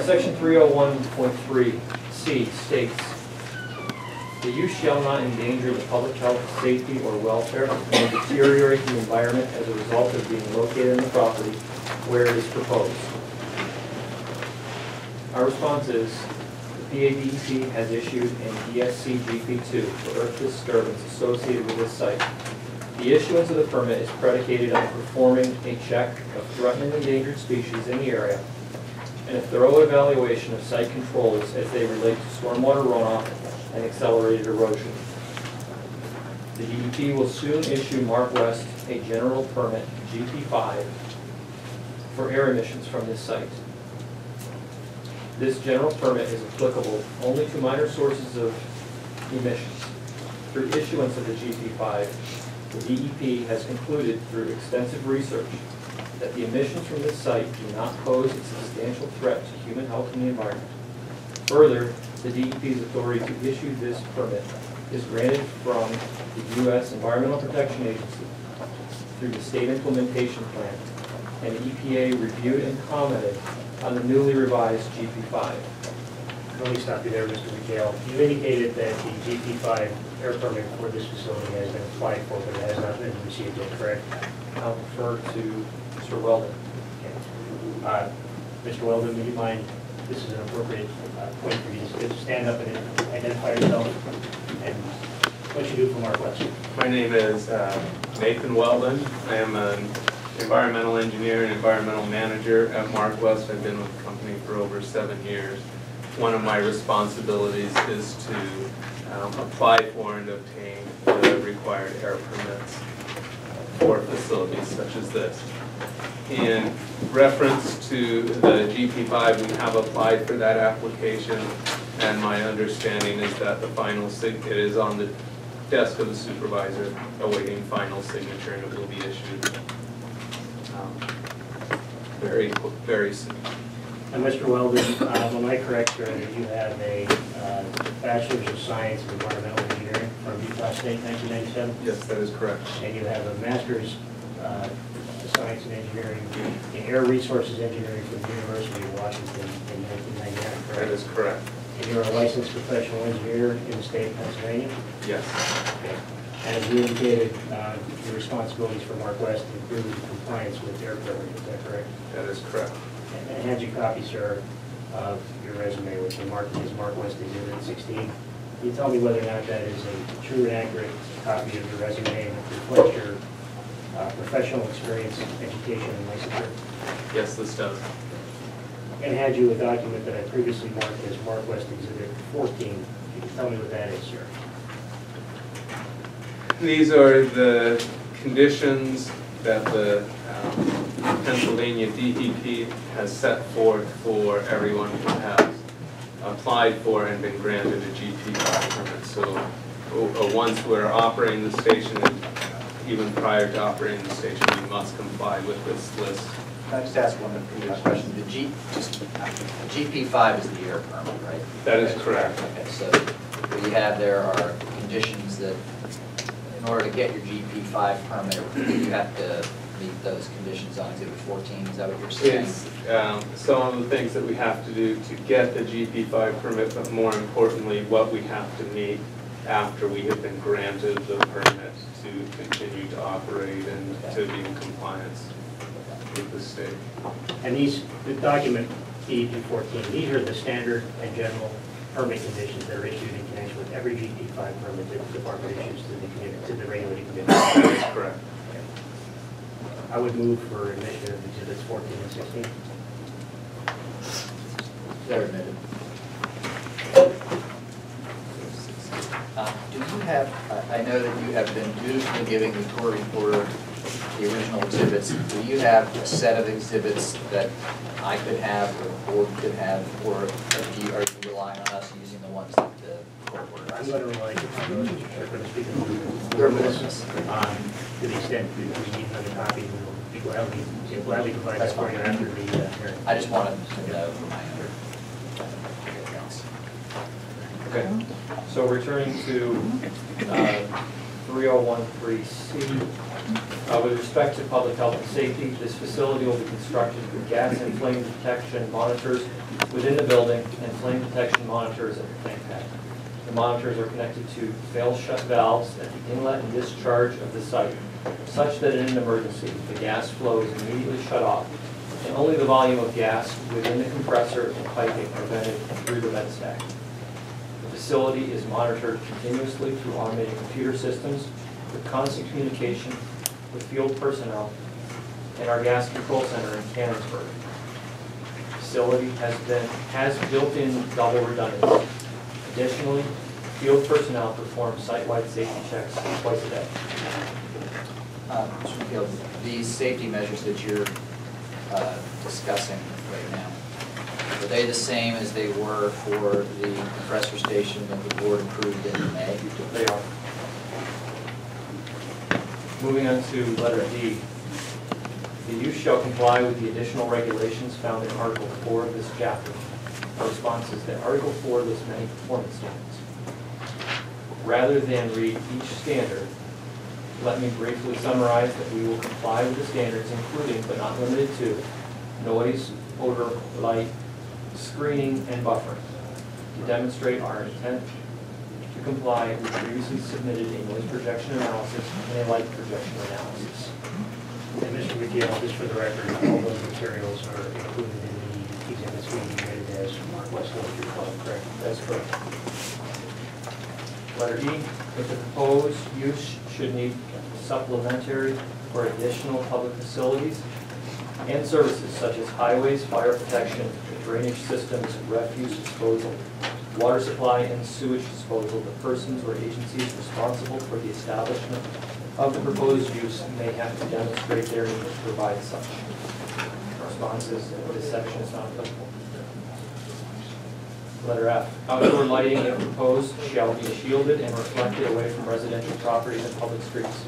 Section 301.3C states, the use shall not endanger the public health, safety, or welfare, nor deteriorate the environment as a result of being located on the property where it is proposed. Our response is, the PADEP has issued an ESC GP2 for earth disturbance associated with this site. The issuance of the permit is predicated on performing a check of threatened and endangered species in the area and a thorough evaluation of site controls as they relate to stormwater runoff and accelerated erosion. The DEP will soon issue Mark West a general permit, GP5, for air emissions from this site. This general permit is applicable only to minor sources of emissions. Through issuance of the GP5, the DEP has concluded through extensive research that the emissions from this site do not pose a substantial threat to human health and the environment. Further, the DEP's authority to issue this permit is granted from the U.S. Environmental Protection Agency through the State Implementation Plan, and the EPA reviewed and commented on the newly revised GP5. Let me stop you there, Mr. McHale. You indicated that the GP5 air permit for this facility has been applied for, but it has not been received yet, correct? I'll refer to Mr. Weldon. Okay. Mr. Weldon, would you mind, this is an appropriate point for you to stand up and identify yourself and what you do for Mark West. My name is Nathan Weldon. I am an environmental engineer and environmental manager at Mark West. I've been with the company for over 7 years. One of my responsibilities is to apply for and obtain the required air permits for facilities such as this. In reference to the GP5, we have applied for that application, and my understanding is that the final it is on the desk of the supervisor awaiting final signature, and it will be issued very soon. And Mr. Weldon, am I correct, sir, that you have a Bachelor's of Science in Environmental Engineering from Utah State, 1997? Yes, that is correct. And you have a Master's of Science and Engineering in Air Resources Engineering from the University of Washington in 1999, correct? That is correct. And you're a licensed professional engineer in the state of Pennsylvania? Yes. Okay. As you indicated, your responsibilities for Mark West include compliance with air permit, is that correct? That is correct. And I had you copy, sir, of your resume, which is Mark West Exhibit 16. Can you tell me whether or not that is a true and accurate copy of your resume and reflects your professional experience, education, and licensure? Yes, this does. And had you a document that I previously marked as Mark West Exhibit 14. Can you tell me what that is, sir? These are the conditions that the Pennsylvania DEP has set forth for everyone who has applied for and been granted a GP5 permit. So once we're operating the station, and even prior to operating the station, we must comply with this list. Can I just ask one question? The GP5 is the air permit, right? That is correct. Okay, so what you have there are conditions that, in order to get your GP5 permit, you have to meet those conditions on Exhibit 14. Is that what you're saying? It's some of the things that we have to do to get the GP5 permit, but more importantly, what we have to meet after we have been granted the permit to continue to operate and to be in compliance with the state. And the document DEP 14, these are the standard and general permit conditions that are issued in connection with every GP5 permit that the department issues to the regulating committee. That's correct. Okay. I would move for admission of Exhibits 14 and 16. They're admitted. Do you have, I know that you have been dutifully giving the tour reporter the original exhibits. Do you have a set of exhibits that I could have, or the board could have, or are you relying on us using the ones that the court ordered? I'm going to rely on those for the speaker. Your business. To the extent that we need another copy, we'll be gladly provide that for you after the hearing. I just wanted to know for my under. Okay, so returning to 3013C, With respect to public health and safety, this facility will be constructed with gas and flame detection monitors within the building and flame detection monitors at the tank pad. The monitors are connected to fail-shut valves at the inlet and discharge of the site, such that in an emergency, the gas flow is immediately shut off, and only the volume of gas within the compressor and piping are vented through the vent stack. The facility is monitored continuously through automated computer systems with constant communication with field personnel and our gas control center in Canonsburg. The facility has built-in double redundancy. Additionally, field personnel perform site-wide safety checks twice a day. Mr. McHale, these safety measures that you're discussing right now, are they the same as they were for the compressor station that the board approved in May? They are. Moving on to letter D. The use shall comply with the additional regulations found in Article 4 of this chapter. Our response is that Article 4 lists many performance standards. Rather than read each standard, let me briefly summarize that we will comply with the standards, including but not limited to noise, odor, light, screening, and buffering. To demonstrate our intent to comply, we previously submitted a noise projection analysis and a light projection analysis. And Mr. McHale, just for the record, all those materials are included in the exhibits we rated as Mark West Electric Club, correct? That's correct. Letter E, if the proposed use should need supplementary or additional public facilities and services such as highways, fire protection, drainage systems, refuse disposal, water supply, and sewage disposal, the persons or agencies responsible for the establishment of the proposed use may have to demonstrate their need to provide such. Our response is that this section is not applicable. Letter F, outdoor lighting if proposed shall be shielded and reflected away from residential properties and public streets.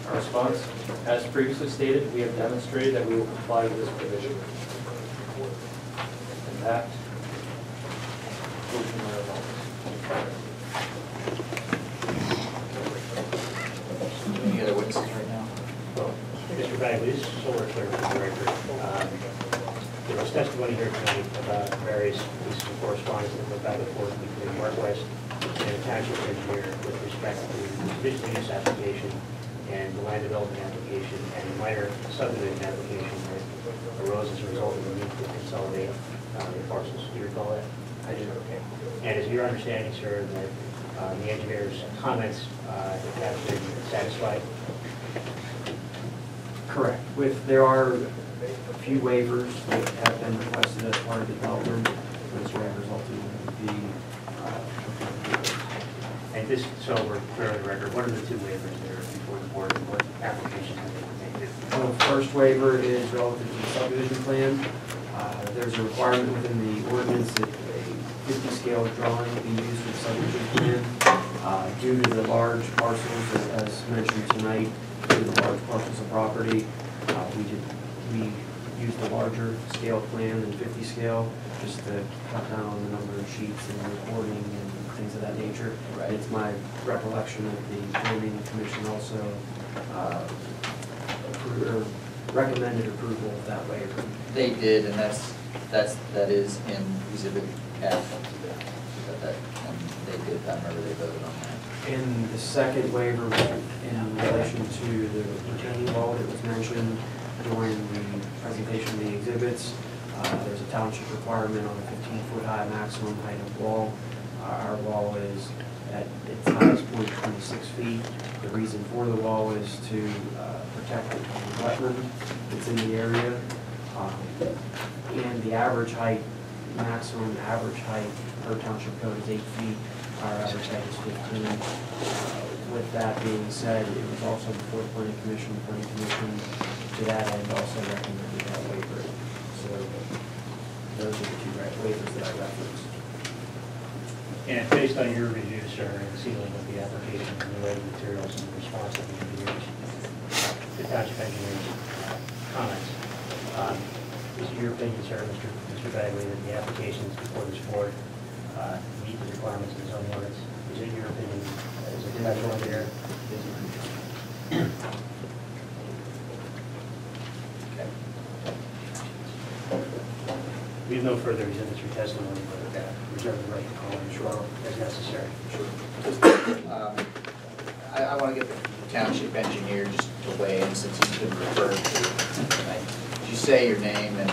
Our response, as previously stated, we have demonstrated that we will comply with this provision. In fact, Any other witnesses right now? Well, Mr. Bagley, this is so we're clear for the record. There was testimony here tonight about various pieces of correspondence that went back and forth between Northwest and the Township engineer with respect to the conditional use application and the land development application and the minor subdivision application that arose as a result of the need to consolidate the parcels. Do you recall that? I do. Okay. And is your understanding, sir, that the engineer's comments have been satisfied? Correct. There are a few waivers that have been requested as part of the development. Those waivers ultimately will be And this, so we're clear on the record, what are the two waivers there before the board, and what applications have they made? the first waiver is relative to the subdivision plan. There's a requirement within the ordinance that a 50 scale drawing be used for the subdivision plan. Due to the large parcels, as mentioned tonight, due to the large parcels of property, we used a larger scale plan than 50 scale, just to cut down on the number of sheets and recording and things of that nature. Right. It's my recollection that the planning commission also recommended approval of that waiver. They did, and that is in Exhibit F. And they did, I remember they voted on that. And the second waiver was in relation to the retaining wall that was mentioned during the presentation of the exhibits. There's a township requirement on a 15-foot high maximum height of wall. Our wall is at its highest point 26 feet. The reason for the wall is to protect the wetland that's in the area. And the average height, maximum average height per township code is 8 feet. Our average height is 15. With that being said, it was also before the planning commission. The planning commission, to that end, also recommended that waiver. So those are the two waivers that I referenced. And based on your review, sir, and sealing of the application and the related materials and the response of the engineers, the township engineers' comments, is it your opinion, sir, Mr. Bagley, that the applications before this board meet the requirements of the zoning ordinance? Is it your opinion as a professional engineer? have no further exhibits or testimony, but reserve the right to call in as well as necessary. I want to get the township engineer just to weigh in since he's been referred to. Could you say your name and